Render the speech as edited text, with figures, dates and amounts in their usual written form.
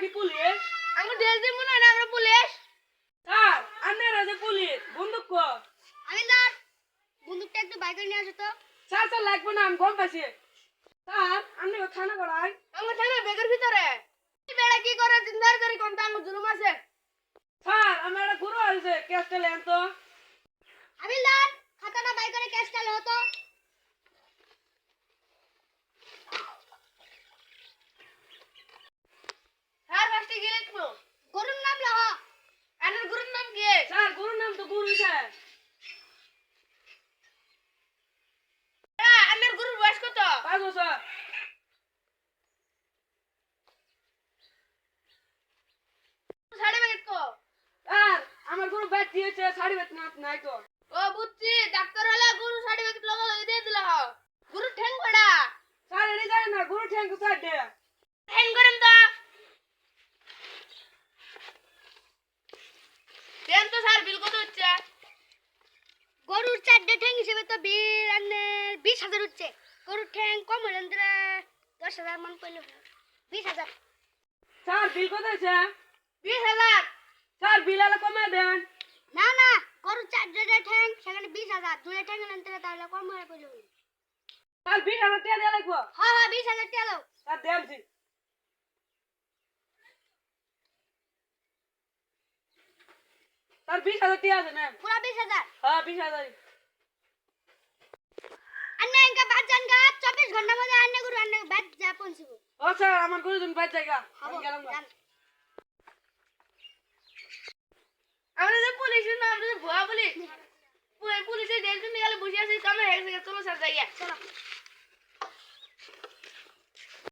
কি পুলিশ? আমরা দেশ দিব না আমরা পুলিশ। স্যার আপনারা যে পুলিশ বন্দুক কো? আমি না বন্দুকটা একটু বাইরে নিয়ে আসো তো। স্যার লাগবে না আমি গম পাইছি। স্যার আপনি খানা করাই? আমার থানা ব্যাগের ভিতরে। এই বেড়া কি করে দিনদার করে কোনটা আমার জুলুম আছে। স্যার আমার একটা গুরু আছে কেসটা লেন তো। আমি না খাতাটা বাইরে করে ক্যাশটা লো তো। স্যার ফার্স্টে কি লিখবো? গরুর নাম লো। আনার গরুর নাম কি? স্যার গুরুর নাম তো গুরু স্যার। আনার গরুর বয়স কত? 5 বছর। সার্টিফিকেট কো? স্যার আমার গুরু ব্যাট দিয়েছে সার্টিফিকেট নাই তো। ও বুঝছি ডাক্তার হলে গরু সার্টিফিকেট লগা লাগি দিয়ে দিলা হ। গরু ঠ্যাং কড়া। স্যার এনে জানেন না গুরু ঠ্যাং স্যার দে। ঠ্যাং করেন তো। দেন তো স্যার বিল কত হচ্ছে? গরুর 4টে ঠ্যাং হিসেবে তো বিল আনে 20,000 হচ্ছে। গরুর ঠ্যাং কম হলে 10,000 মান কইলো 20,000। স্যার বিল কত আছে? 20,000। স্যার বিল আলা কমে দেন। না না গরুর 4টে ঠ্যাং সেখানে 20,000 দুটো ঠ্যাং আনতে তাহলে কম হয়ে কইলো। স্যার 20,000 টাকা দেয়া লাগবে। হ্যাঁ হ্যাঁ 20,000 টাকা দাও। স্যার দেমছি। স্যার 20,000 টাকা আছে না? পুরা 20,000। হ্যাঁ 20,000। আন্না ইনকা বাদ জানগা 24 ঘন্টা মধ্যে আন্না গরু আন্না বাদ যা পৌঁছবো। ও স্যার আমার গুরু জন বাইর জায়গা। হবো আমি গেলাম না। জান। আমরা যে পুলিশের নাম যে ভুয়া পুলিশ। পুলিশের দেশ তুমি গেলে বসে আছিস কামে হয়ে গেছে চলো স্যার যাইয়া চলো।